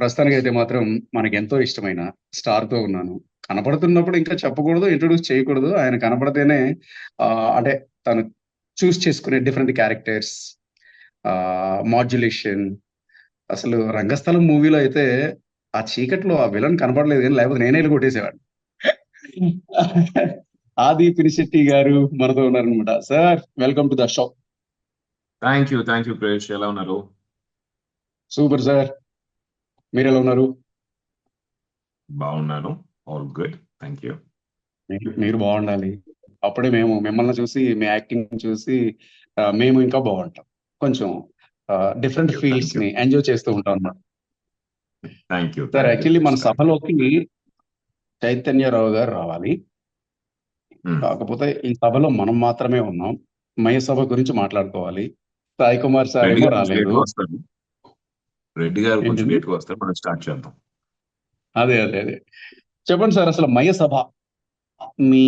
ప్రస్తుతానికి అయితే మాత్రం మనకి ఎంతో ఇష్టమైన స్టార్ తో ఉన్నాను. కనపడుతున్నప్పుడు ఇంకా చెప్పకూడదు, ఇంట్రొడ్యూస్ చేయకూడదు. ఆయన కనపడితేనే అంటే తను చూస్ చేసుకునే డిఫరెంట్ క్యారెక్టర్స్, మాడ్యులేషన్. అసలు రంగస్థలం మూవీలో అయితే ఆ చీకట్లో ఆ విలన్ కనపడలేదు కానీ లేకపోతే నేనే వెళ్ళి కొట్టేసేవాడిని. ఆది పినిశెట్టి గారు మనతో ఉన్నారనమాట. Sir, welcome to the show. Thank you ప్రేష్. ఎలా ఉన్నారు? Super sir. మీరు ఎలా ఉన్నారు? బాగున్నాను. All good. Thank you. మీరు బాగుండాలి. అప్పుడే మేము మిమ్మల్ని చూసి, మీ యాక్టింగ్ చూసి మేము ఇంకా బాగుంటాం. కొంచెం డిఫరెంట్ థ్యాంక్ ఫీల్డ్స్ యూ ని ఎంజాయ్ చేస్తూ ఉంటాం అన్నమాట. Thank you sir, thank you actually మన ప్రేష్. థ్యాంక్ సభలోకి చైతన్యరావు గారు రావాలి. యూ. కాకపోతే ఈ సభలో మనం మాత్రమే ఉన్నాం. మయ సభ గురించి మాట్లాడుకోవాలి. సాయి కుమార్ సార్ రెడ్డి ఏమో గారు కొంచెం రాలేదు. లేట్గా వస్తారు. రెడ్డి గారు కొంచెం ఏంటిది? లేట్గా వస్తారు. మనం స్టార్ట్ చేద్దాం. అదే అదే అదే. చెప్పండి సార్, అసలు మయ సభ మీ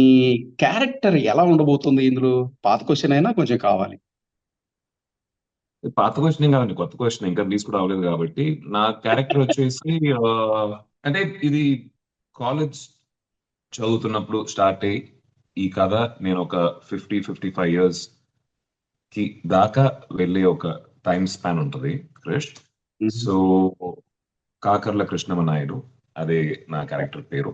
క్యారెక్టర్ ఎలా ఉండబోతుంది ఇందులో? పాత క్వశ్చన్ అయినా కొంచెం కావాలి. పాత క్వశ్చన్ కాదండి, కొత్త క్వశ్చన్. ఇంకా తీసుకు రావలేదు కాబట్టి నా క్యారెక్టర్ వచ్చేసి అంటే ఇది కాలేజ్ చదువుతున్నప్పుడు స్టార్ట్ అయ్యి ఈ కథ నేను ఒక 55 years కి దాకా వెళ్ళే ఒక టైం స్పాన్ ఉంటుంది క్రిష్. మ్మ్. సో కాకర్ల కృష్ణమ నాయుడు, అదే నా క్యారెక్టర్ పేరు.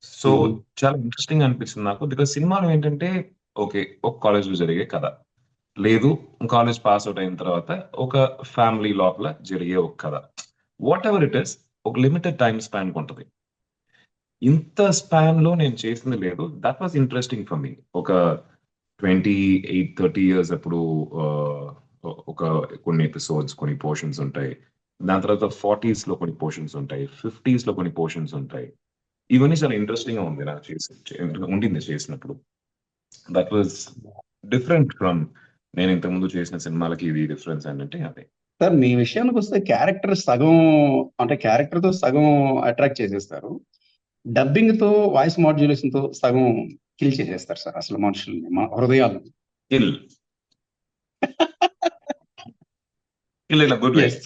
సో మ్మ్. చాలా ఇంట్రెస్టింగ్ అనిపిస్తుంది నాకు, బికాస్ సినిమాలో ఏంటంటే ఓకే ఒక కాలేజ్ లో జరిగే కథ లేదు, కాలేజ్ పాస్ అవుట్ అయిన తర్వాత ఒక ఫ్యామిలీ లోపల జరిగే ఒక కథ. వాట్ ఎవర్ ఇట్ ఇస్, ఒక లిమిటెడ్ టైం స్పాన్ ఉంటుంది. ఇంత స్పాన్ లో నేను చేసింది లేదు. That was interesting for me. ఒక 28-30 years అప్పుడు ఆ, ఒక కొన్ని ఎపిసోడ్స్, కొన్ని పోర్షన్స్ ఉంటాయి. దాని తర్వాత 40s లో కొన్ని పోర్షన్స్ ఉంటాయి, 50s లో కొన్ని పోర్షన్స్ ఉంటాయి. ఇవన్నీ చాలా ఇంట్రెస్టింగ్ గా ఉంది నాకు ఉండింది చేసినప్పుడు. దట్ వాజ్ డిఫరెంట్ ఫ్రమ్ నేను ఇంతకు ముందు చేసిన సినిమాలకి. ఇది డిఫరెన్స్ ఏంటంటే అదే. సార్, మీ విషయానికి వస్తే క్యారెక్టర్ సగం, అంటే క్యారెక్టర్ తో సగం అట్రాక్ట్ చేసేస్తారు. డబ్బింగ్ తో, వాయిస్ మాడ్యులేషన్ తో సగం కిల్ చేసేస్తారు సార్ అసలు మనుషుల్ని, మన హృదయాలు. Kill kill in good way. Yes.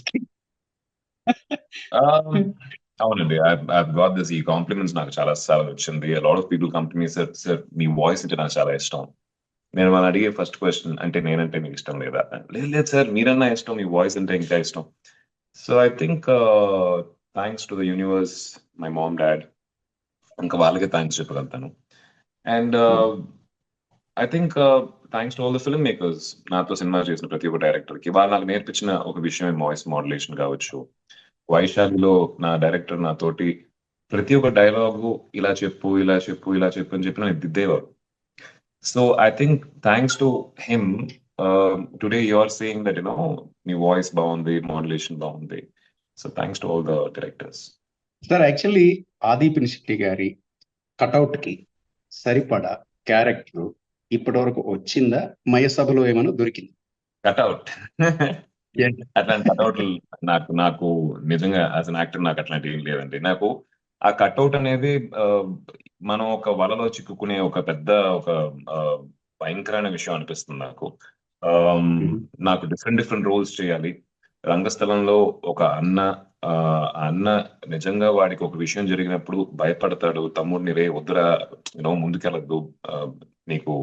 అవునండి, ఐ గాట్ దిస్. ఈ కాంప్లిమెంట్స్ నాకు చాలా చాలా వచ్చింది. Lot of people come to me, sir sir మీ వాయిస్ అంటే నాకు చాలా ఇష్టం. నేను వాళ్ళు అడిగే ఫస్ట్ క్వశ్చన్, అంటే నేనంటే మీకు ఇష్టం లేదా? లేదు లేదు సార్, మీరన్నా ఇష్టం, మీ వాయిస్ అంటే ఇంకా ఇష్టం. So I think thanks to the universe, my mom dad, ఇంకా వాళ్ళకే థ్యాంక్స్ చెప్పగలుగుతాను. And I think thanks to all the film makers. నాతో సినిమా చేసిన ప్రతి ఒక్క డైరెక్టర్ కి వాళ్ళు నాకు నేర్పించిన ఒక విషయం వాయిస్ మాడ్యులేషన్ కావచ్చు. వైశాలిలో నా డైరెక్టర్ నాతోటి ప్రతి ఒక్క డైలాగు ఇలా చెప్పు ఇలా చెప్పు ఇలా చెప్పు అని చెప్పి నాకు దిద్దేవారు. So I think thanks to him today you are saying that మీ వాయిస్ బాగుంది, మాడ్యులేషన్ బాగుంది. So thanks to all the directors. Sir, actually Aadi Pinisetty గారి కటౌట్ కి సరిపడా క్యారెక్టర్ ఇప్పటి వరకు వచ్చిందా? మయ సభలో ఏమైనా దొరికింది? కట్అవుట్ అట్లాంటి కట్అవుట్లు నాకు నాకు నిజంగా యాజ్ అన్ యాక్టర్ నాకు అట్లాంటి ఏం లేదండి. నాకు ఆ కట్అవుట్ అనేది మనం ఒక వలలో చిక్కుకునే ఒక పెద్ద ఒక ఆ, భయంకరమైన విషయం అనిపిస్తుంది నాకు. నాకు డిఫరెంట్ డిఫరెంట్ రోల్స్ చేయాలి రంగస్థలంలో. ఒక అన్న, ఆ అన్న నిజంగా వాడికి ఒక విషయం జరిగినప్పుడు భయపడతాడు. తమ్ముడిని రే వద్దురా, ముందుకెళ్ళద్దు, ఆ, నీకు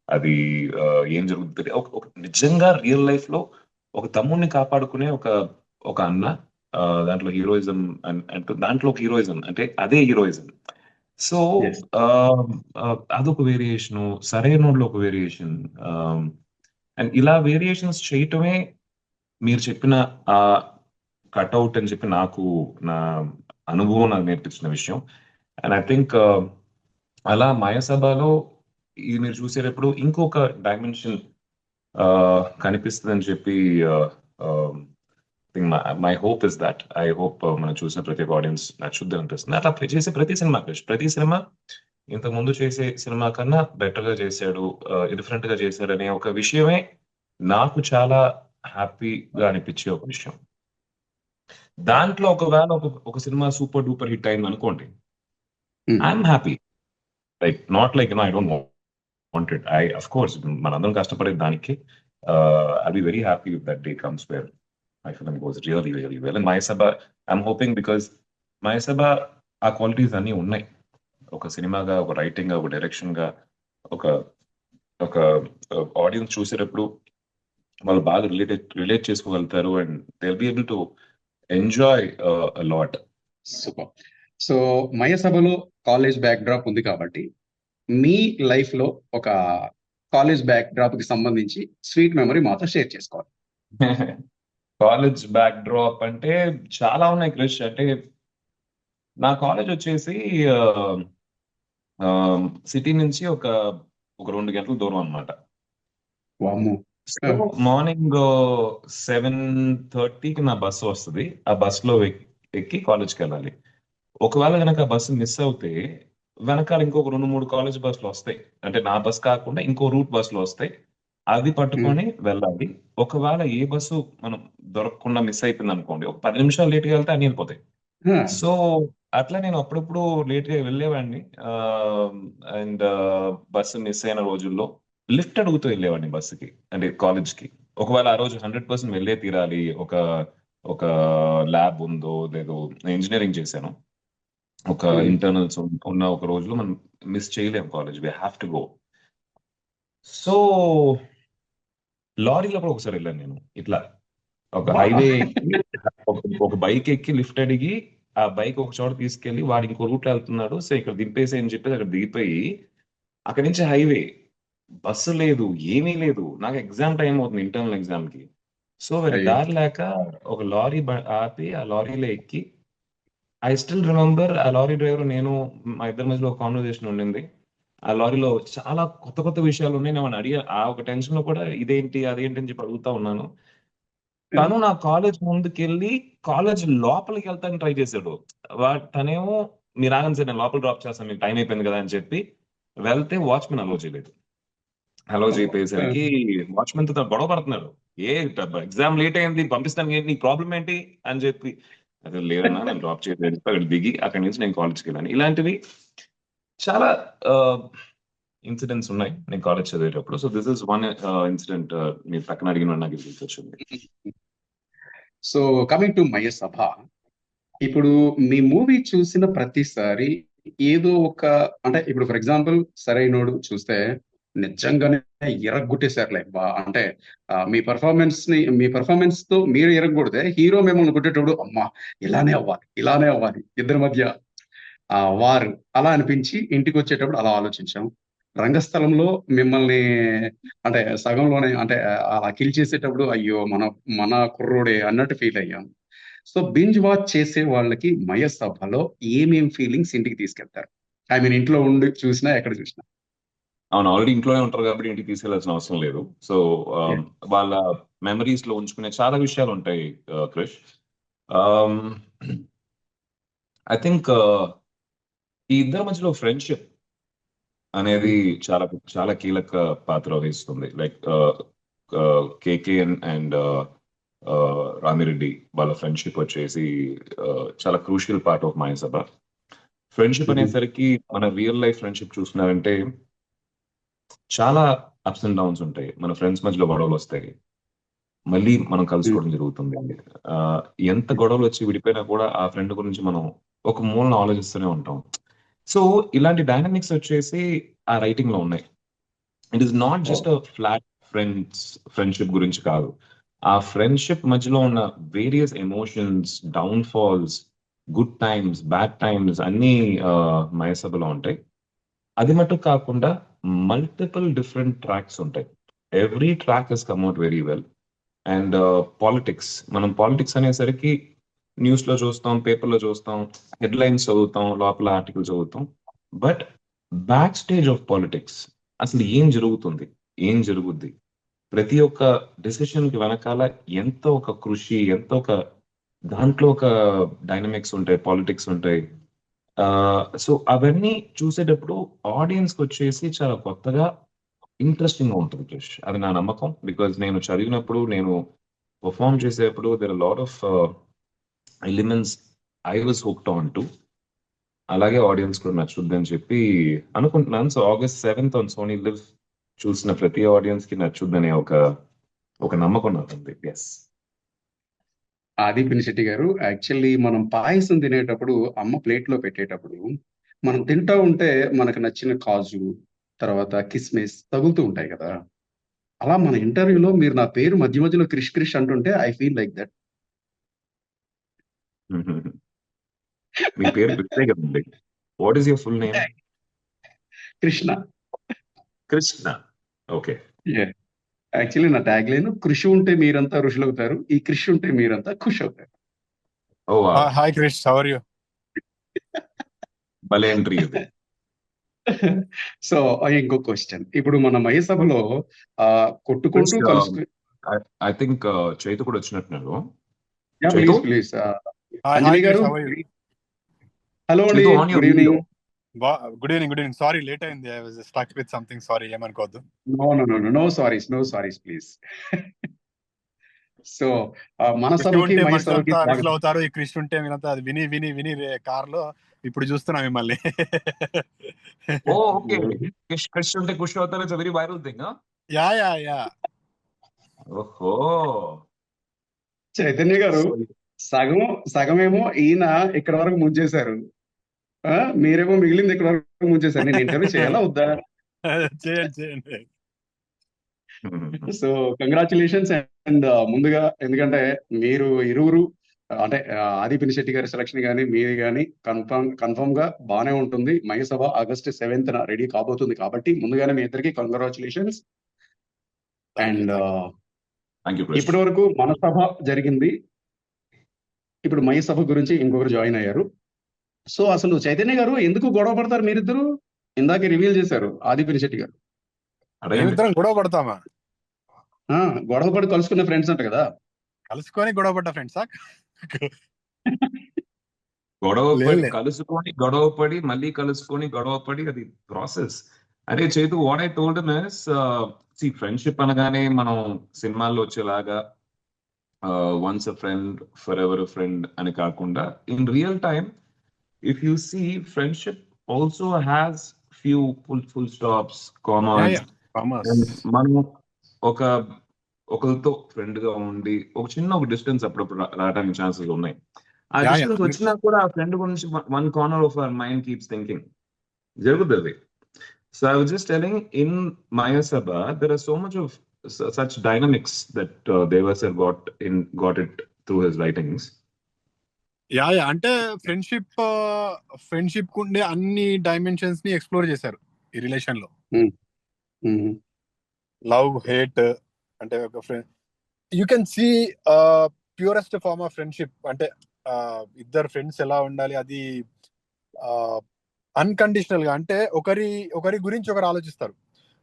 అది ఆ, ఏం జరుగుతుంది. నిజంగా రియల్ లైఫ్ లో ఒక తమ్ముడిని కాపాడుకునే ఒక ఒక అన్న, దాంట్లో హీరోయిజం అంటూ దాంట్లో ఒక హీరోయిజం అంటే అదే హీరోయిజం. So yes. అదొక వేరియేషన్, సరైనోడ్లో ఒక వేరియేషన్. అండ్ ఇలా వేరియేషన్స్ చేయటమే మీరు చెప్పిన ఆ కట్అవుట్ అని చెప్పి నాకు నా అనుభవం నాకు నేర్పించిన విషయం. అండ్ ఐ థింక్ అలా మయసభలో ఇది మీరు చూసేటప్పుడు ఇంకొక డైమెన్షన్ కనిపిస్తుందని చెప్పి my hope is that. I hope మనం చూసిన ప్రతి ఒక్క ఆడియన్స్ నచ్చుద్ది అనిపిస్తుంది. అట్లా చేసే ప్రతి సినిమా ఇంతకు ముందు చేసే సినిమా కన్నా బెటర్ గా చేశాడు, డిఫరెంట్ గా చేశాడు అనే ఒక విషయమే నాకు చాలా హ్యాపీగా అనిపించే ఒక విషయం. దాంట్లో ఒకవేళ ఒక సినిమా సూపర్ డూపర్ హిట్ అయింది అనుకోండి, I'm happy. Like not like I don't wanted. Of course మనందరం కష్టపడే దానికి I be very happy if that day comes where My film goes really, really well. And Mayasabha, I'm hoping because Mayasabha ఆ qualities అన్నీ ఉన్నాయి. ఒక సినిమాగా, ఒక writing గా, ఒక డైరెక్షన్ గా, ఒక ఒక ఆడియన్స్ చూసేటప్పుడు వాళ్ళు బాగా రిలేట్ చేసుకోగలుగుతారు and they will be able to enjoy lot. Super. So మయసభలో కాలేజ్ బ్యాక్ డ్రాప్ ఉంది కాబట్టి మీ లైఫ్ లో ఒక కాలేజ్ బ్యాక్ డ్రాప్ కి సంబంధించి స్వీట్ మెమరీ మాతో షేర్ చేసుకోవాలి. కాలేజ్ బ్యాక్ డ్రాప్ అంటే చాలా ఉన్నాయి క్రిష్. అంటే నా కాలేజ్ వచ్చేసి సిటీ నుంచి ఒక 2 గంటల దూరం అన్నమాట. వామ్మో. సో మార్నింగ్ 7:30కి నా బస్సు వస్తుంది. ఆ బస్సులో ఎక్కి కాలేజ్కి వెళ్ళాలి. ఒకవేళ కనుక బస్సు మిస్ అవుతే వెనకాల ఇంకొక 2-3 కాలేజ్ బస్సులు వస్తాయి. అంటే నా బస్ కాకుండా ఇంకో రూట్ బస్సులు వస్తాయి. అది పట్టుకొని వెళ్ళాలి. ఒకవేళ ఏ బస్సు మనం దొరకకుండా మిస్ అయిపోయింది అనుకోండి, ఒక 10 నిమిషాలు లేట్గా వెళ్తే అన్ని వెళ్ళిపోతాయి. సో అట్లా నేను అప్పుడప్పుడు లేట్ గా వెళ్ళేవాడిని. అండ్ బస్సు మిస్ అయిన రోజుల్లో లిఫ్ట్ అడుగుతూ వెళ్ళేవాడిని బస్సుకి, అంటే కాలేజ్ కి. ఒకవేళ ఆ రోజు 100% వెళ్ళే తీరాలి, ఒక ల్యాబ్ ఉందో లేదో, ఇంజనీరింగ్ చేశాను, ఒక ఇంటర్నల్స్ ఉన్న ఒక రోజులో మనం మిస్ చేయలేము college, we have to go. So లారీలో కూడా ఒకసారి వెళ్ళాను నేను. ఇట్లా ఒక హైవే ఎక్కి ఒక బైక్ ఎక్కి లిఫ్ట్ అడిగి ఆ బైక్ ఒక చోట తీసుకెళ్లి వాడు ఇంకో రూట్ వెళ్తున్నాడు, సో ఇక్కడ దింపేసి అని చెప్పేసి అక్కడ దిగిపోయి అక్కడి నుంచి హైవే, బస్సు లేదు, ఏమీ లేదు. నాకు ఎగ్జామ్ టైం అవుతుంది, ఇంటర్నల్ ఎగ్జామ్ కి. సో వేరే దారి లేక ఒక లారీ ఆపి ఆ లారీలో ఎక్కి, ఐ స్టిల్ రిమెంబర్ ఆ లారీ డ్రైవర్ నేను మా ఇద్దరి మధ్యలో కాన్వర్జేషన్ ఉండింది. ఆ లారీలో చాలా కొత్త కొత్త విషయాలు ఉన్నాయి. నేను అడిగా, ఆ ఒక టెన్షన్ లో కూడా ఇదేంటి అదేంటి అని చెప్పి అడుగుతా ఉన్నాను. తను నా కాలేజ్ ముందుకెళ్ళి కాలేజ్ లోపలికి వెళ్తానికి ట్రై చేశాడు. తనేమో మీరు ఆగండి సార్, నేను లోపల డ్రాప్ చేస్తాను, మీకు టైం అయిపోయింది కదా అని చెప్పి వెళ్తే వాచ్మెన్ అలో చేయలేదు. అలో చేయపోయేసరికి వాచ్మెన్ తో గొడవ పడుతున్నాడు. ఎగ్జామ్ లేట్ అయింది, పంపిస్తాను, ఏంటి నీ ప్రాబ్లం ఏంటి అని చెప్పి. అదే లేదన్నా, నేను డ్రాప్ చేయలేదు. అక్కడ దిగి అక్కడి నుంచి నేను కాలేజ్కి వెళ్ళాను. ఇలాంటివి చాలా ఇన్సిడెంట్స్ ఉన్నాయి నేను కాలేజ్ చదివేటప్పుడు. So this is one incident మీరు పక్కన అడిగిన నాకు గుర్తొచ్చింది. సో కమింగ్ టు మయసభ, ఇప్పుడు మీ మూవీ చూసిన ప్రతిసారి ఏదో ఒక, అంటే ఇప్పుడు ఫర్ ఎగ్జాంపుల్ సరైనోడు చూస్తే నిజంగానే ఇరగ్గొట్టేశారులే అంటే మీ పర్ఫార్మెన్స్ తో మీరు ఇరగొడితే హీరో మిమ్మల్ని కొట్టేటప్పుడు అమ్మా ఇలానే అవ్వాలి ఇద్దరి మధ్య వారు అలా అనిపించి ఇంటికి వచ్చేటప్పుడు అలా ఆలోచించాం. రంగస్థలంలో మిమ్మల్ని అంటే సగంలోనే అంటే అలా కిల్ చేసేటప్పుడు అయ్యో మన కుర్రోడే అన్నట్టు ఫీల్ అయ్యాం. సో బింజ్ వాచ్ చేసే వాళ్ళకి మయసభలో ఏమేం ఫీలింగ్స్ ఇంటికి తీసుకెళ్తారు? ఐ మీన్ ఇంట్లో ఉండి చూసినా ఎక్కడ చూసినా. అవును, ఆల్రెడీ ఇంట్లోనే ఉంటారు కాబట్టి ఇంటికి తీసుకెళ్లాల్సిన అవసరం లేదు. సో వాళ్ళ మెమరీస్ లో ఉంచుకునే చాలా విషయాలు ఉంటాయి క్రిష్. ఐ థింక్ ఈ ఇద్దరి మధ్యలో ఫ్రెండ్షిప్ అనేది చాలా చాలా కీలక పాత్ర వహిస్తుంది. లైక్ కేకే అండ్ రామిరెడ్డి వాళ్ళ ఫ్రెండ్షిప్ వచ్చేసి చాలా crucial part of Mayasabha. Friendship అనేసరికి మన రియల్ లైఫ్ ఫ్రెండ్షిప్ చూస్తున్నారంటే చాలా అప్స్ అండ్ డౌన్స్ ఉంటాయి. మన ఫ్రెండ్స్ మధ్యలో గొడవలు వస్తాయి, మళ్ళీ మనం కలుసుకోవడం జరుగుతుంది. ఎంత గొడవలు వచ్చి విడిపోయినా కూడా ఆ ఫ్రెండ్ గురించి మనం ఒక మూలన ఆలోచిస్తూనే ఉంటాం. సో ఇలాంటి డైనమిక్స్ వచ్చేసి ఆ రైటింగ్ లో ఉన్నాయి. It is not just a flat friendship గురించి కాదు, ఆ ఫ్రెండ్షిప్ మధ్యలో ఉన్న various emotions, down falls, good times, bad times అన్ని మయసభలో ఉంటాయి. అది మటు కాకుండా మల్టిపుల్ డిఫరెంట్ ట్రాక్స్ ఉంటాయి. Every track has come out very well. And politics, మనం పాలిటిక్స్ అనేసరికి న్యూస్ లో చూస్తాం, పేపర్ లో చూస్తాం, హెడ్లైన్స్ చదువుతాం, లోపల ఆర్టికల్ చదువుతాం. But back stage of politics అసలు ఏం జరుగుతుంది, ఏం జరుగుద్ది, ప్రతి ఒక్క డెసిషన్ కి వెనకాల ఎంతో ఒక కృషి, ఎంతో ఒక దాంట్లో ఒక డైనమిక్స్ ఉంటాయి, పాలిటిక్స్ ఉంటాయి. సో అవన్నీ చూసేటప్పుడు ఆడియన్స్ కి వచ్చేసి చాలా కొత్తగా ఇంట్రెస్టింగ్ గా ఉంటుంది క్రిష్. అది నా నమ్మకం. బికాజ్ నేను చదివినప్పుడు, నేను పర్ఫామ్ చేసేటప్పుడు there lot of elements I was hooked on to. అలాగే ఆడియన్స్ కూడా నచ్చుద్ది అని చెప్పి అనుకుంటున్నాను. So August 7th on Sony Liv చూసిన ప్రతి ఆడియన్స్ కి నచ్చుద్దని ఒక నమ్మకం నాకు ఉంది. ఎస్. ఆది పినిశెట్టి గారు, యాక్చువల్లీ మనం పాయసం తినేటప్పుడు అమ్మ ప్లేట్ లో పెట్టేటప్పుడు మనం తింటా ఉంటే మనకు నచ్చిన కాజు, తర్వాత కిస్మిస్ తగులుతూ ఉంటాయి కదా. అలా మన ఇంటర్వ్యూలో మీరు నా పేరు మధ్య మధ్యలో క్రిష్ క్రిష్ అంటుంటే ఐ ఫీల్ లైక్ దట్. మీ పేరు కృష్ణే కదండి. What is your full name? Krishna. Krishna. Okay. Actually నా ట్యాగ్ లైన్ కృషి ఉంటే మీరంతా ఋషులవుతారు, ఈ కృషి ఉంటే మీరంతా ఖుషి అవుతారు. Oh wow. Hi, Krish. How are you? భలే ఎంట్రీ ఇది. సో ఇంకో క్వశ్చన్, ఇప్పుడు మన మయసభలో కొట్టుకుంటూ Krish, కలుసుకు ఐ థింక్ చైతు కూడా వచ్చినట్టున్నారు. Please Chaitu? Please Hi, Anjali Krish. గారు, How are you? హలో అండి, Chaitu, on your good evening. video. Good evening, good evening. Sorry, late అయింది. I was stuck with something. Sorry, ఏమనుకోవద్దు. No sorries please. సో మన కృష్ణ సభకి ఉంటే మహేష్ సభకి మనుషులంతా స్వాగతం. ఋషులు అవుతారు, ఈ కృష్ణ ఉంటే మీరంతా అది విని విని విని కార్ లో ఇప్పుడు చూస్తున్నాం మిమ్మల్ని. ఓ ఓకే. కృష్ అంటే ఖుషి అవుతారు. It's very viral thing. Yeah ఓహో. చైతన్య గారు, సగమేమో ఈయన ఇక్కడ వరకు ముంచేశారు, మీరేమో మిగిలింది ఇక్కడ వరకు ముంచేశారు. నేను ఇంటర్వ్యూ చేయాలా వద్దా? చేయండి. So congratulations. అండ్ ముందుగా ఎందుకంటే మీరు ఇరువురు అంటే ఆది పినిశెట్టి గారి సెలక్షన్ కానీ మీది కానీ కన్ఫర్మ్ గా బానే ఉంటుంది. మయసభ ఆగస్ట్ 7th రెడీ కాబోతుంది కాబట్టి ముందుగానే మీ ఇద్దరికి కంగ్రాచులేషన్స్. అండ్ ఇప్పటి వరకు మన సభ జరిగింది, ఇప్పుడు మయసభ గురించి ఇంకొకరు జాయిన్ అయ్యారు. సో అసలు చైతన్య గారు ఎందుకు గొడవ పడతారు మీరిద్దరు? ఇందాకే రివీల్ చేశారు ఆది పినిశెట్టి గారు. మేమిద్దరం గొడవ పడతామా? గొడవ పడి కలుసుకునే ఫ్రెండ్స్ అంట కదా. కలుసుకొని గొడవ పడ్డ ఫ్రెండ్సా? గొడవపడి కలుసుకొని గొడవపడి మళ్ళీ కలుసుకొని గొడవపడి, అది ప్రాసెస్. అదే Chaitu, what I told him is, see friendship అనగానే మనం సినిమాల్లో వచ్చేలాగా once a friend for ever friend అని కాకుండా, in real time if you see friendship also has few full stops, commas. మనం ఒకరితో ఫ్రెండ్ గా ఉండి ఒక చిన్న డిస్టెన్స్ అప్పుడప్పుడు రావడానికి ఛాన్సెస్ ఉన్నాయి. ఆ డిస్టెన్స్ వచ్చినా కూడా ఆ ఫ్రెండ్ గురించి one corner of our mind keeps thinking జరుగుతుంది. So I was just telling, in Mayasabha there are so much of such dynamics that Deva sir got it through his writings. అంటే friendship ఉండే అన్ని dimensions ని explore చేశారు ఈ relation లో. Love, hate, అంటే ఒక friend you can see purest form of friendship. అంటే ఇద్దరు ఫ్రెండ్స్ ఎలా ఉండాలి, అది అన్కండిషనల్ గా, అంటే ఒకరి గురించి ఒకరు ఆలోచిస్తారు.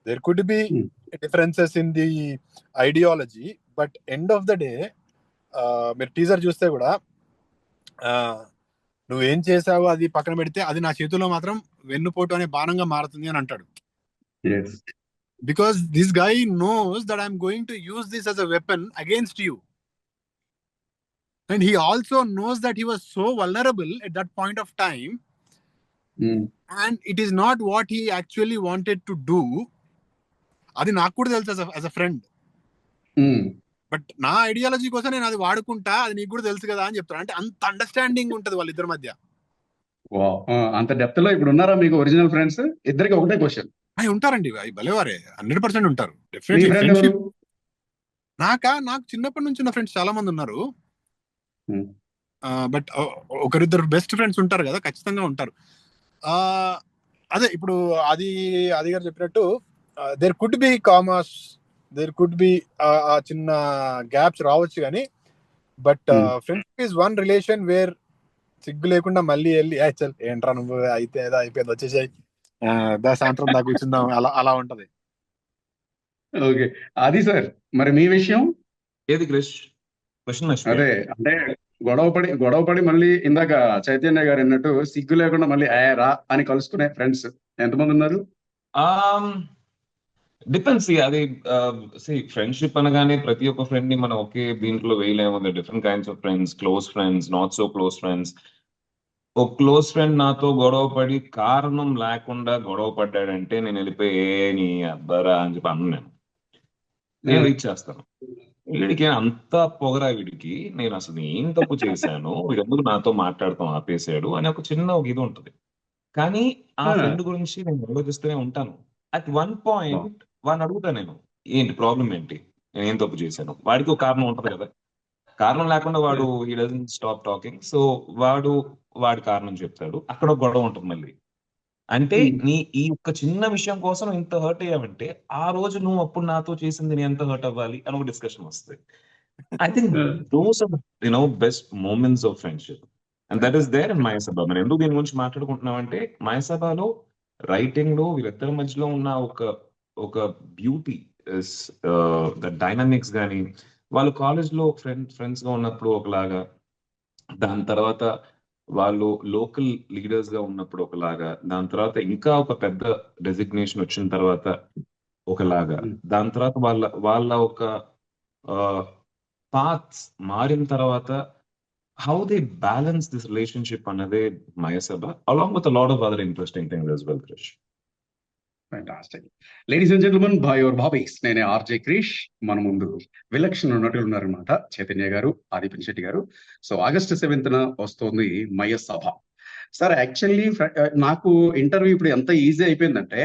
There could be differences in the ideology, but end of the day మీరు టీజర్ చూస్తే కూడా నువ్వేం చేసావో అది పక్కన పెడితే అది నా చేతిలో మాత్రం వెన్నుపోటు అనే బాణంగా మారుతుంది అని అంటాడు. Because this guy knows that I'm going to use this as a weapon against you. And he also knows that he was so vulnerable at that point of time. And it is not what he actually wanted to do. Adi naaku kuda telusu as a friend. But నా ideology కోసం నేను అది వాడుకుంటా, అది నీకు కూడా తెలుసు కదా అని చెప్తాను. అంటే అంత అండర్స్టాండింగ్ ఉంటది వాళ్ళిద్దరి మధ్య. అంత డెప్త్ లో ఇప్పుడు ఉన్నారా మీకు ఒరిజినల్ ఫ్రెండ్స్? ఇద్దరికి ఒకటే క్వశ్చన్. ఉంటారండి, భలేవారే, 100% ఉంటారు. నాకు చిన్నప్పటి నుంచి ఉన్న ఫ్రెండ్స్ చాలా మంది ఉన్నారు. బట్ ఒకరిద్దరు బెస్ట్ ఫ్రెండ్స్ ఉంటారు కదా, ఖచ్చితంగా ఉంటారు. అదే ఇప్పుడు అది గారు చెప్పినట్టు there could be commas, there could be ఆ చిన్న గ్యాప్స్ రావచ్చు కానీ, but friendship is one relation where సిగ్గు లేకుండా మళ్ళీ వెళ్ళి చల్ ఏంట్రా నువ్వు అయితే ఏదో అయిపోయింది వచ్చేసాయి సాయంత్రం దాకా కూర్చుందాం, అలా ఉంటది. ఓకే అది సార్, మరి మీ విషయం ఏది క్రిష్? అదే అంటే గొడవపడి మళ్ళీ ఇందాక చైతన్య గారు అన్నట్టు సిగ్గు లేకుండా మళ్ళీ రా అని కలుసుకునే ఫ్రెండ్స్ ఎంతమంది ఉన్నారు? డిపెండ్స్. అది ఫ్రెండ్షిప్ అనగానే ప్రతి ఒక్క ఫ్రెండ్ ని మనం ఒకే దీంట్లో వేయలేము. Different kinds of friends, close friends, not so close friends. ఒక క్లోజ్ ఫ్రెండ్ నాతో గొడవ పడి కారణం లేకుండా గొడవ పడ్డాడంటే నేను వెళ్ళిపోయి నీ అబ్బరా అని చెప్పి అన్నాను, నేను రీచ్ చేస్తాను. వీడికి అంత పొగరా వీడికి, నేను అసలు ఏం తప్పు చేశాను, వీడెందుకు నాతో మాట్లాడతాం ఆపేశాడు అని ఒక చిన్న ఒక ఇది ఉంటుంది. కానీ ఆ ఆ, ఫ్రెండ్ గురించి నేను ఆలోచిస్తూనే ఉంటాను. అట్ వన్ ఆ, పాయింట్ వాడిని అడుగుతా నేను, ఏంటి ప్రాబ్లం ఏంటి, నేను ఏం తప్పు చేశాను, వాడికి ఒక కారణం ఉంటది కదా. కారణం లేకుండా వాడు he doesn't stop talking. So వాడు వాడి కారణం చెప్తాడు, అక్కడ ఒక గొడవ ఉంటుంది మళ్ళీ. అంటే ఉమ్, నీ ఈ ఒక్క చిన్న విషయం కోసం ఇంత హర్ట్ అయ్యావంటే, ఆ రోజు నువ్వు అప్పుడు నాతో చేసింది నేను ఎంత హర్ట్ అవ్వాలి అని ఒక డిస్కషన్ వస్తుంది. I think ah, those are best moments of friendship, and that is there in Mayasabha. మనం ఎందుకు దీని గురించి మాట్లాడుకుంటున్నామంటే, మయసభలో రైటింగ్ లో వీళ్ళిద్దరి మధ్యలో ఉన్న ఒక ఒక బ్యూటీ ఇస్ ద డైనమిక్స్ గానీ, వాళ్ళు కాలేజ్ లో ఫ్రెండ్స్ గా ఉన్నప్పుడు ఒకలాగా, దాని తర్వాత వాళ్ళు లోకల్ లీడర్స్ గా ఉన్నప్పుడు ఒకలాగా, దాని తర్వాత ఇంకా ఒక పెద్ద డెసిగ్నేషన్ వచ్చిన తర్వాత ఒకలాగా, ఉమ్. దాని తర్వాత వాళ్ళ వాళ్ళ ఒక పాత్స్ మారిన తర్వాత how they balance this relationship అన్నదే Mayasabha, along with lot of other interesting things as well, Krish. Fantastic. Ladies and gentlemen, boy your babies, నేనే ఆర్జే క్రిష్. మన ముందు విలక్షణ నటులు ఉన్నారనమాట, చైతన్య గారు, ఆది పినిశెట్టి గారు. సో ఆగస్టు 7th వస్తుంది మయసభ. సార్ యాక్చువల్లీ నాకు ఇంటర్వ్యూ ఇప్పుడు ఎంత ఈజీ అయిపోయిందంటే,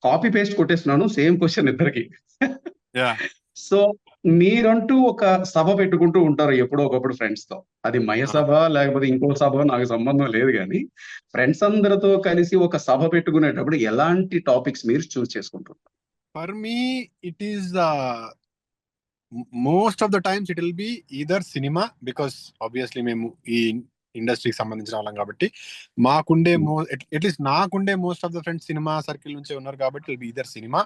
కాపీ పేస్ట్ కొట్టేస్తున్నాను, సేమ్ క్వశ్చన్ ఇద్దరికి. యా సో మీరంటూ ఒక సభ పెట్టుకుంటూ ఉంటారు ఎప్పుడో ఒకప్పుడు ఫ్రెండ్స్ తో. అది మయ సభ లేకపోతే ఇంకో సభ నాకు సంబంధం లేదు, కానీ ఫ్రెండ్స్ అందరితో కలిసి ఒక సభ పెట్టుకునేటప్పుడు ఎలాంటి టాపిక్స్ మీరు చూస్ చేసుకుంటారు? For me it is most of the times it will be either cinema, because obviously మేము ఈ ఇండస్ట్రీకి సంబంధించిన వాళ్ళం కాబట్టి మాకుండే అట్లీస్ట్ నాకుండే most of the friends cinema circle నుంచే ఉన్నారు కాబట్టి ఇట్ బి ఈదర్ సినిమా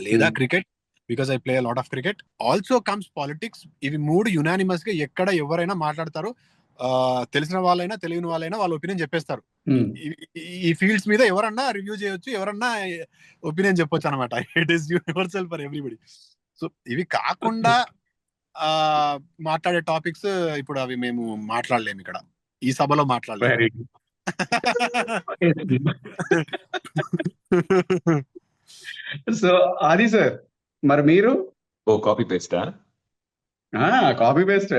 లేదా cricket, because I play lot of cricket. Also comes politics. ఇవి మూడు యునానిమస్ గా ఎక్కడ ఎవరైనా మాట్లాడతారు. తెలిసిన వాళ్ళైనా తెలియని వాళ్ళైనా వాళ్ళ ఒపీనియన్ చెప్పేస్తారు. ఈ ఫీల్డ్స్ మీద ఎవరన్నా రివ్యూ చేయొచ్చు, ఎవరన్నా ఒపీనియన్ చెప్పొచ్చు అనమాట. It is universal for everybody. So ఇవి కాకుండా మాట్లాడే టాపిక్స్ ఇప్పుడు అవి మేము మాట్లాడలేము ఇక్కడ ఈ సభలో మాట్లాడలేము. వెరీ సో అది సార్, మరి మీరు ఓ కాపీ పేస్టా? Copy paste?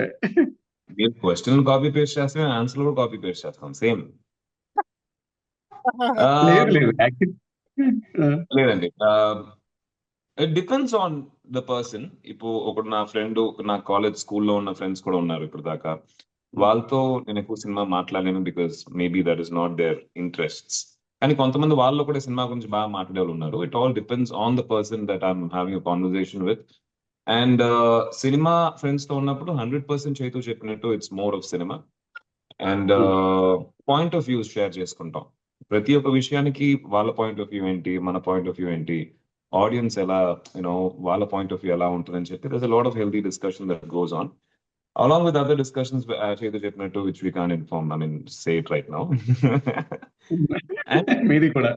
మీరు క్వశ్చన్ కాపీ పేస్ట్ చేస్తే ఆన్సర్ కూడా కాపీ పేస్ట్ చేస్తాం సేమ్. లేదు లేదు లేదండి, it depends on the person. ఇప్పుడు ఒకటి నా ఫ్రెండ్, నా కాలేజ్ స్కూల్లో ఉన్న ఫ్రెండ్స్ కూడా ఉన్నారు ఇప్పుడు దాకా, వాళ్ళతో నేను ఎక్కువ సినిమా మాట్లాడలేను because maybe that is not their interests. కానీ కొంతమంది వాళ్ళు కూడా సినిమా గురించి బాగా మాట్లాడే వాళ్ళు ఉన్నారు. It all depends on the person that I'm having a conversation with. And cinema friends తో ఉన్నప్పుడు 100% చైతూ చెప్పినట్టు it's more of cinema and point of views share చేసుకుంటాం. ప్రతి ఒక్క విషయానికి వాళ్ళ పాయింట్ ఆఫ్ వ్యూ ఏంటి, మన పాయింట్ ఆఫ్ వ్యూ ఏంటి, ఆడియన్స్ ఎలా వాళ్ళ పాయింట్ ఆఫ్ వ్యూ ఎలా ఉంటుందని చెప్పి there's a lot of healthy discussion that goes on along with other discussions Chetu చెప్పినట్టు which we can't inform, I mean say it right now. And మీది కూడా.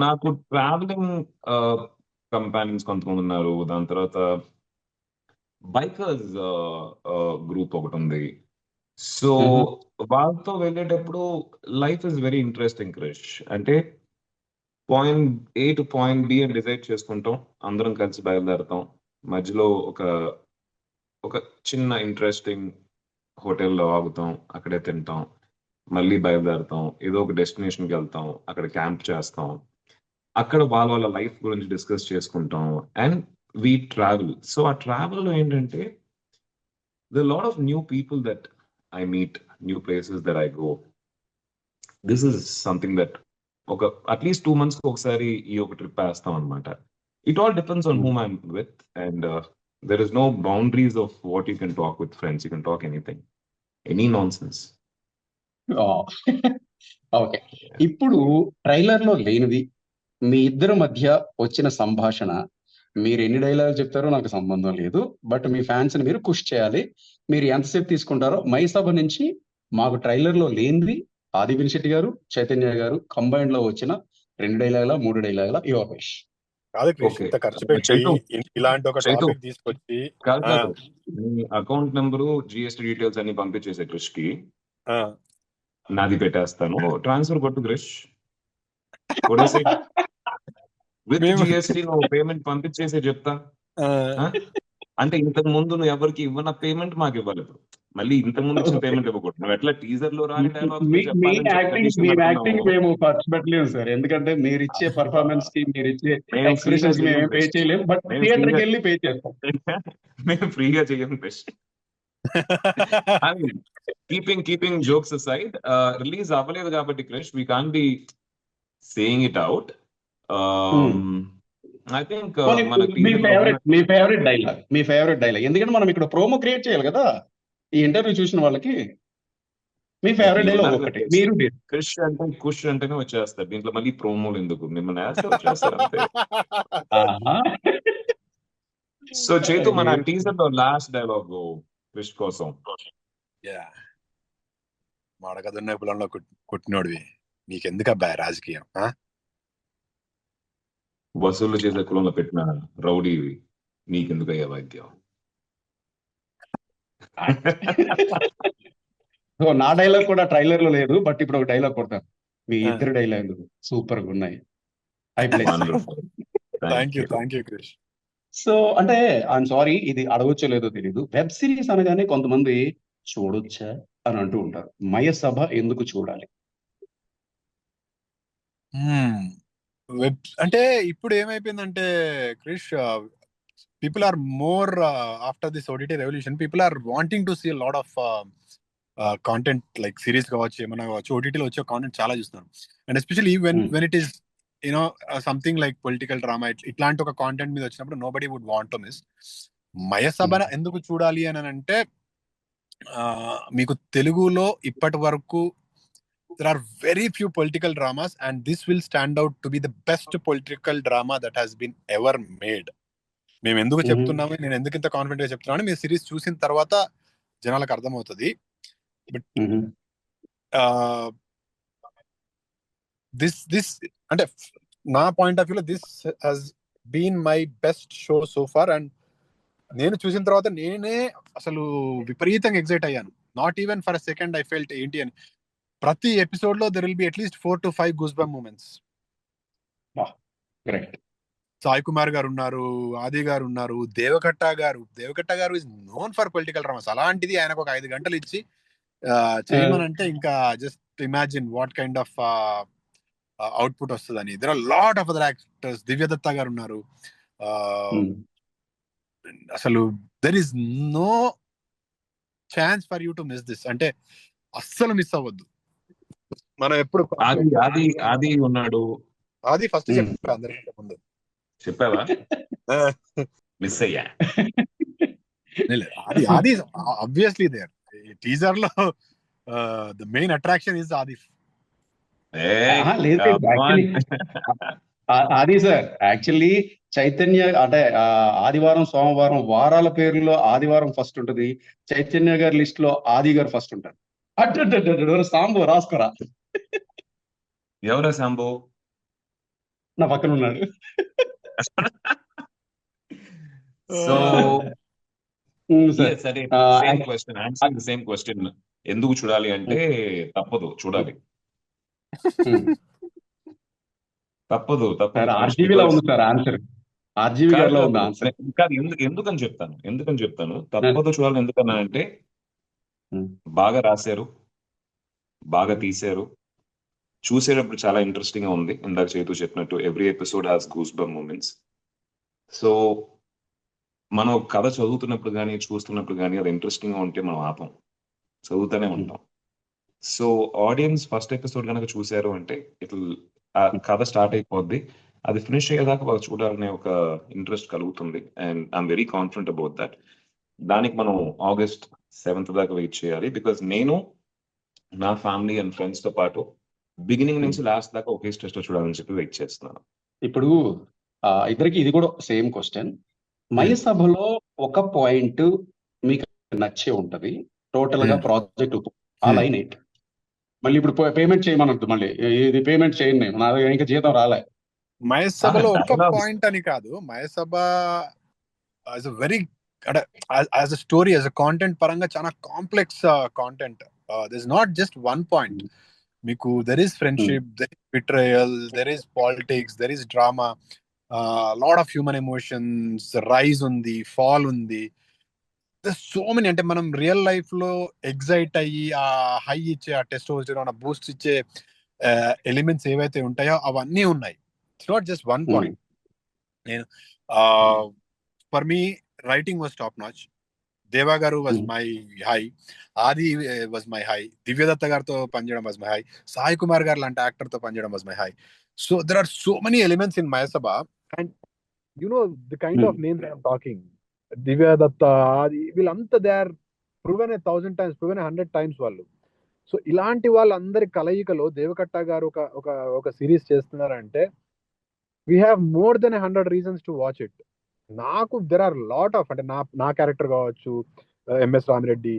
నాకు ట్రావెలింగ్ కంపానియన్స్ కొంతమంది ఉన్నారు. దాని తర్వాత బైకర్స్ గ్రూప్ ఒకటి ఉంది. సో వాళ్ళతో వెళ్ళేటప్పుడు life is very interesting Krish. అంటే point A to point B అని డిసైడ్ చేసుకుంటాం, అందరం కలిసి బయలుదేరుతాం. మధ్యలో ఒక చిన్న ఇంట్రెస్టింగ్ హోటల్లో ఆగుతాం, అక్కడే తింటాం, మళ్ళీ బయలుదేరుతాం, ఏదో ఒక డెస్టినేషన్కి వెళ్తాం, అక్కడ క్యాంప్ చేస్తాం, అక్కడ వాళ్ళ లైఫ్ గురించి డిస్కస్ చేసుకుంటాం అండ్ వీ ట్రావెల్. సో ఆ ట్రావెల్ లో ఏంటంటే the lot of new people that I meet, new places that I go. This is something that ఒక అట్లీస్ట్ 2 months ఒకసారి ఈ ఒక ట్రిప్ వేస్తాం అనమాట. It all depends on whom I'm with and there is no boundaries of what you can talk with friends. You can talk anything, any nonsense. Okay, ఇప్పుడు trailer లో లేనిది మీ ఇద్దరి మధ్య వచ్చిన సంభాషణ, మీరు ఎన్ని డైలాగ్ చెప్తారో నాకు సంబంధం లేదు, బట్ మీ ఫ్యాన్స్ ని మీరు ఖుష్ చేయాలి. మీరు ఎంతసేపు తీసుకుంటారో. మై సభ నుంచి మాకు ట్రైలర్ లో లేనిది ఆది పినిశెట్టి గారు, చైతన్య గారు కంబైన్డ్ లో వచ్చిన 2 డైలాగుల 3 డైలాగుల యువర్ విష్. కాదు క్రిష్, Okay. ఇంత ఖర్చు పెట్టి చైతు, ఇలాంటి ఒక చైతు, టాపిక్ తీసుకొచ్చి కాదు మీ అకౌంట్ నెంబరు జిఎస్టీ డీటెయిల్స్ అన్ని పంపించేసే క్రిష్ కి, నాది పెట్టేస్తాను, ట్రాన్స్ఫర్ కొట్టు క్రిష్, కొట్టేసి విత్ జిఎస్టీ నువ్వు పేమెంట్ పంపించేసే చెప్తా. అంటే ఇంతకు ముందు నువ్వు ఎవరికి ఇవ్వన పేమెంట్ మాకు ఇవ్వాలి ఇప్పుడు. మళ్ళీ ఇంతకు ముందు ఇచ్చిన పేమెంట్ ఇవ్వకూడదు. నువ్వు ఎట్లా టీజర్ లో రాని డైలాగ్స్ మీ చెప్పాలని చెప్పి యాక్టింగ్ కండిషన్ మీ పెడుతున్నావు. యాక్టింగ్ మేము ఖర్చు పెట్టలేము సార్, ఎందుకంటే మీరు ఇచ్చే పర్ఫార్మెన్స్ కి మీరు ఇచ్చే మేము ఫ్రీగా ఎక్స్ప్రెషన్స్ కి మేము చెయ్యం పే బెస్ట్. చేయలేము, బట్ మేము థియేటర్ ఫ్రీగా కి వెళ్ళి పే చేస్తాం. మేము ఫ్రీగా చెయ్యం best. Keeping jokes aside, release అవ్వలేదు కాబట్టి Krish we can't be saying it out. I think పోనీ మన మీ టీజర్ లో ఫేవరెట్ డైలాగ్, ఎందుకంటే మనం ఇక్కడ ప్రోమో క్రియేట్ చేయాలి కదా ఈ ఇంటర్వ్యూ చూసిన వాళ్ళకి. మీ ఫేవరెట్ డైలాగ్ ఒకటి మీరు క్రిష్ అంటే కుష్ అంటేనే వచ్చేస్తారు. దీంట్లో మళ్ళీ ప్రోమోలు ఎందుకు, మిమ్మల్ని వేస్తే వచ్చేస్తారు అంతే. ఆహా. సో చేతు మన టీజర్ లో లాస్ట్ డైలాగ్ క్రిష్ కోసం. మాడకదున్న పొలంలో కొట్టినోడివి నీకెందుకు అబ్బాయి రాజకీయం, వసూలు చేసే కులంలో పెట్టిన రౌడీ నీకెందుకు అయ్యా వైద్యం. నా డైలాగ్ కూడా ట్రైలర్ లో లేదు, బట్ ఇప్పుడు ఒక డైలాగ్ కొడతాను. మీ ఇద్దరు డైలాగ్ సూపర్ గా ఉన్నాయి. Thank you Krish. సో అంటే ఐఎమ్ సారీ, ఇది అడగొచ్చో లేదో తెలీదు, వెబ్ సిరీస్ అనగానే కొంతమంది చూడొచ్చా అని అంటూ ఉంటారు. మయసభ ఎందుకు చూడాలి? అంటే ఇప్పుడు ఏమైపోయిందంటే Krish, people are more after this OTT revolution, people are wanting to see lot of content, like series కావచ్చు, ఏమైనా కావచ్చు, ఓటీటీలో వచ్చే కాంటెంట్ చాలా చూస్తున్నారు. And especially when it is you know something like political drama, ఇట్లాంటి ఒక కాంటెంట్ మీద వచ్చినప్పుడు nobody would want to miss. Mayasabha ఎందుకు చూడాలి అని అంటే, మీకు తెలుగులో ఇప్పటి వరకు there are very few political dramas and this will stand out to be the best political drama that has been ever made. మేము ఎందుకు చెప్తున్నాము, నేను ఎందుకు ఇంత కాన్ఫిడెంట్ గా చెప్తున్నాను, మీరు సిరీస్ చూసిన తర్వాత జనాలకు అర్థమవుతుంది. బట్ దిస్ అంటే నా పాయింట్ ఆఫ్ వ్యూలో this has been my best show so far. And నేను చూసిన తర్వాత నేనే అసలు విపరీతంగా ఎగ్జైట్ అయ్యాను. Not even for a second I felt ఏంటి అని. ప్రతి ఎపిసోడ్ లో there will be at least 4 to 5 goose bump moments. Sai Kumar గారు ఉన్నారు, ఆది గారు ఉన్నారు, దేవకట్ట గారు is known for political dramas. అలాంటిది ఆయనకు ఒక 5 గంటలు ఇచ్చి చేయమనంటే ఇంకా just imagine what kind of output వస్తుందని. There are lot of other actors. Divya Dutta garu ఉన్నారు. అసలు there is no chance for you to miss this. అంటే అస్సలు మిస్ అవ్వద్దు. మనం ఎప్పుడు ఆది ఉన్నాడు. ఆది ఫస్ట్ చెప్పా అందరికంటే ముందు. చెప్పావా? మిస్ అయ్యా. ఆది ఆబ్వియస్లీ దేర్. టీజర్ లో ద మెయిన్ అట్రాక్షన్ ఇస్ ఆదిఫ్. అది సార్ యాక్చువల్లీ చైతన్య అంటే ఆదివారం సోమవారం వారాల పేర్లలో ఆదివారం ఫస్ట్ ఉంటుంది. చైతన్య గారి లిస్ట్ లో ఆది గారు ఫస్ట్ ఉంటారు. అటు సాంబు రాసుకోరా. ఎవరా సాంబు? నా పక్కన ఉన్నాడు. సో సేమ్ క్వశ్చన్ ఎందుకు చూడాలి అంటే తప్పదు, చూడాలి. తప్పదు. ఆర్జీవీలో ఉంది సార్ ఆన్సర్. ఆర్జీవీ గారిలో ఉంది ఆన్సర్. కాదు, ఎందుకని చెప్తాను తప్పదు చూడాలి. ఎందుకన్నా అంటే బాగా రాశారు, బాగా తీశారు, చూసేటప్పుడు చాలా ఇంట్రెస్టింగ్ గా ఉంది. ఇందాక చేతు చెప్పినట్టు every episode has goose bump moments. So మనం కథ చదువుతున్నప్పుడు కానీ చూస్తున్నప్పుడు కానీ అది ఇంట్రెస్టింగ్ గా ఉంటే మనం ఆపం, చదువుతూనే ఉంటాం. సో ఆడియన్స్ ఫస్ట్ ఎపిసోడ్ కనుక చూశారు అంటే ఆ కథ స్టార్ట్ అయిపోద్ది, అది ఫినిష్ అయ్యేదాకా వాళ్ళు చూడాలనే ఒక ఇంట్రెస్ట్ కలుగుతుంది. And I'm very confident about that. దానికి మనం August 7th దాకా వెయిట్ చేయాలి. బికాస్ నేను నా ఫ్యామిలీ అండ్ ఫ్రెండ్స్ తో పాటు బిగినింగ్ నుంచి లాస్ట్ దాకా ఒకే స్టేజ్ లో చూడాలని చెప్పి వెయిట్ చేస్తున్నాను. ఇప్పుడు ఇద్దరికి ఇది కూడా సేమ్ క్వశ్చన్. మయసభలో ఒక పాయింట్ మీకు నచ్చే ఉంటది, టోటల్ గా ప్రాజెక్ట్ ఆ లైన్ ఏంటి? మళ్ళీ ఇప్పుడు పేమెంట్ చేయమన్నట్టు మళ్ళీ ఇది పేమెంట్ చేయండి, నేను నా దగ్గర ఇంకా జీతం రాలే. మయసభలో ఒక పాయింట్ అని కాదు, Mayasabha as a very as a story, as a content పరంగా చాలా complex content. This is not just one point. మీకు there is friendship, there is betrayal, there is politics, there is drama, lot of human emotions, rise ఉంది, fall ఉంది, so many. అంటే మనం real life లో excite అయ్యి ఆ high ఇచ్చే, ఆ టెస్టోస్టెరాన్, ఆ బూస్ట్ ఇచ్చే ఎలిమెంట్స్ ఏవైతే ఉంటాయో అవన్నీ ఉన్నాయి. It's not just one point. నేను for me writing was top notch. Deva garu was my high, Aadi was my high, Divya Dutta గారితో పనిచేయడం was my high, Sai Kumar garu లాంటి యాక్టర్ తో పనిచేయడం was my high. So there are so many elements in Mayasabha. And you know the kind of names I'm talking, Divya Dutta, Aadi, వీళ్ళంతా they are proven 1000 times, proven 100 times వాళ్ళు. So ఇలాంటి వాళ్ళందరి కలయికలో దేవకట్ట గారు ఒక సిరీస్ చేస్తున్నారంటే we have more than 100 reasons to watch it. నాకు there are lot of, అంటే నా క్యారెక్టర్ కావచ్చు, ఎంఎస్ రామిరెడ్డి,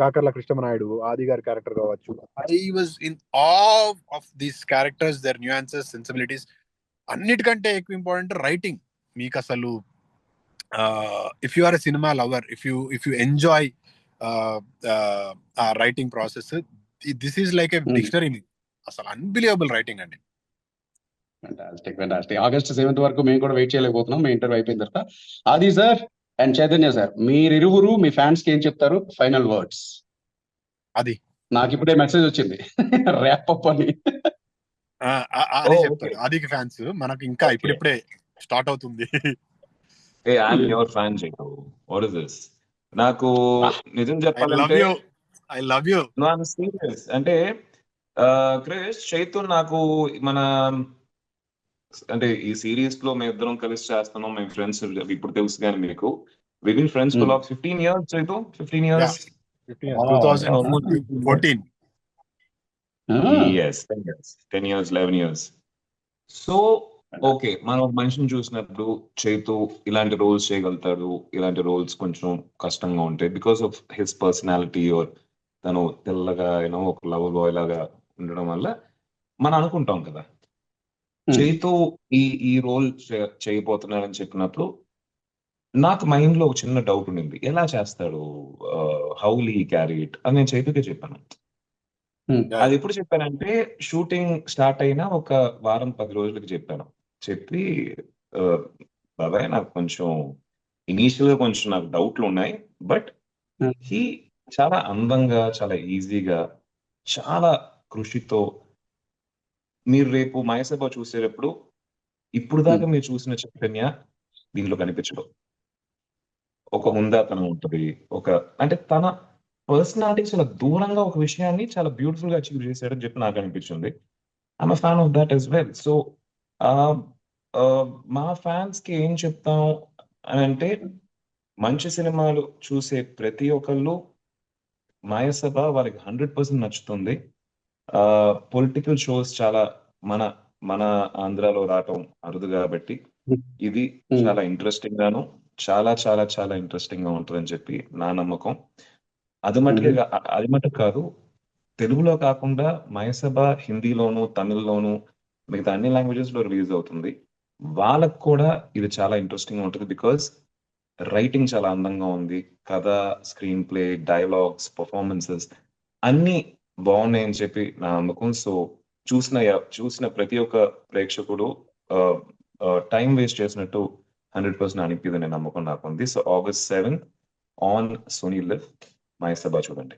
కాకర్ల కృష్ణమనాయుడు, ఆది గారి క్యారెక్టర్ కావచ్చు, I was in all of these characters, their nuances, sensibilities. అన్నిటికంటే ఎక్కువ ఇంపార్టెంట్ రైటింగ్. మీకు అసలు if you are a cinema lover, if you enjoy writing process, this is like a dictionary. అసలు unbelievable writing అండి. Fantastic. August 7th వరకు మేము కూడా wait చేయలేకపోతున్నాం, మీ ఇంటర్వ్యూ అయిపోయిన తర్వాత. Aadi sir and Chaitanya sir, మీరిరువురు మీ ఫ్యాన్స్ కి ఏం చెప్తారు? Final words. అది నాకు ఇప్పుడే మెసేజ్ వచ్చింది ర్యాప్ అప్ అని. అది చెప్తారు ఆదికి ఫ్యాన్స్. మనకు ఇంకా ఇప్పుడిప్పుడే స్టార్ట్ అవుతుంది. Your fan Chaitu. What is this? నాకు నిజం చెప్పాలంటే I love you. No, I'm serious. అంటే క్రిష్, చైతు నాకు మన అంటే ఈ సిరీస్ లో మేము ఇద్దరం కలిసి చేస్తున్నాం, మేము ఫ్రెండ్స్ ఇప్పుడు తెలుసు. కానీ మీకు we been friends for 15 years, Chaitu. 15 years. 2014. Yes, 10 years, 10 years, 11 years. So okay, మనం ఒక మనిషిని చూసినప్పుడు చైతు ఇలాంటి రోల్స్ చేయగలుగుతాడు, ఇలాంటి రోల్స్ కొంచెం కష్టంగా ఉంటాయి because of his personality, or తను తెల్లగా ఒక లవ్ బాయ్ లాగా ఉండడం వల్ల మనం అనుకుంటాం కదా. చైతు ఈ రోల్ చేయబోతున్నాడని చెప్పినప్పుడు నాకు మైండ్ లో ఒక చిన్న డౌట్ ఉండింది, ఎలా చేస్తాడు, how will he carry it అని నేను చైతుకే చెప్పాను. అది ఎప్పుడు చెప్పానంటే షూటింగ్ స్టార్ట్ అయినా ఒక వారం 10 రోజులకి చెప్పాను. చెప్పి బాబాయ్ నాకు కొంచెం ఇనీషియల్ గా కొంచెం నాకు డౌట్లు ఉన్నాయి, బట్ హీ చాలా అందంగా, చాలా ఈజీగా, చాలా కృషితో మీరు రేపు మయసభ చూసేటప్పుడు ఇప్పుడు దాకా మీరు చూసిన చైతన్య దీనిలో కనిపించడు. ఒక హుందాతనం ఉంటుంది, అంటే తన పర్సనాలిటీ చాలా దూరంగా ఒక విషయాన్ని చాలా బ్యూటిఫుల్ గా అచీవ్ చేశాడని చెప్పి నాకు అనిపించింది. I'm a fan of that as well. So మా ఫ్యాన్స్ కి ఏం చెప్తాం అని అంటే, మంచి సినిమాలు చూసే ప్రతి ఒక్కళ్ళు మాయసభ వాళ్ళకి 100% నచ్చుతుంది. పొలిటికల్ షోస్ చాలా మన ఆంధ్రాలో రావటం అరుదు కాబట్టి ఇది చాలా ఇంట్రెస్టింగ్ గాను, చాలా చాలా చాలా ఇంట్రెస్టింగ్ గా ఉంటుందని చెప్పి నా నమ్మకం. అది మటుకు కాదు, తెలుగులో కాకుండా మయసభ హిందీలోను, తమిళ్లోను, మిగతా అన్ని లాంగ్వేజెస్ లో రిలీజ్ అవుతుంది. వాళ్ళకు కూడా ఇది చాలా ఇంట్రెస్టింగ్ గా ఉంటుంది బికాస్ రైటింగ్ చాలా అందంగా ఉంది, కథ, స్క్రీన్ ప్లే, డైలాగ్స్, పర్ఫార్మెన్సెస్ అన్ని బాగున్నాయని చెప్పి నా నమ్మకం. సో చూసిన ప్రతి ఒక్క ప్రేక్షకుడు టైం వేస్ట్ చేసినట్టు 100% అనిపిదని నమ్మకం నాకు ఉంది. So August 7th on Sony LIV Mayasabha చూడండి.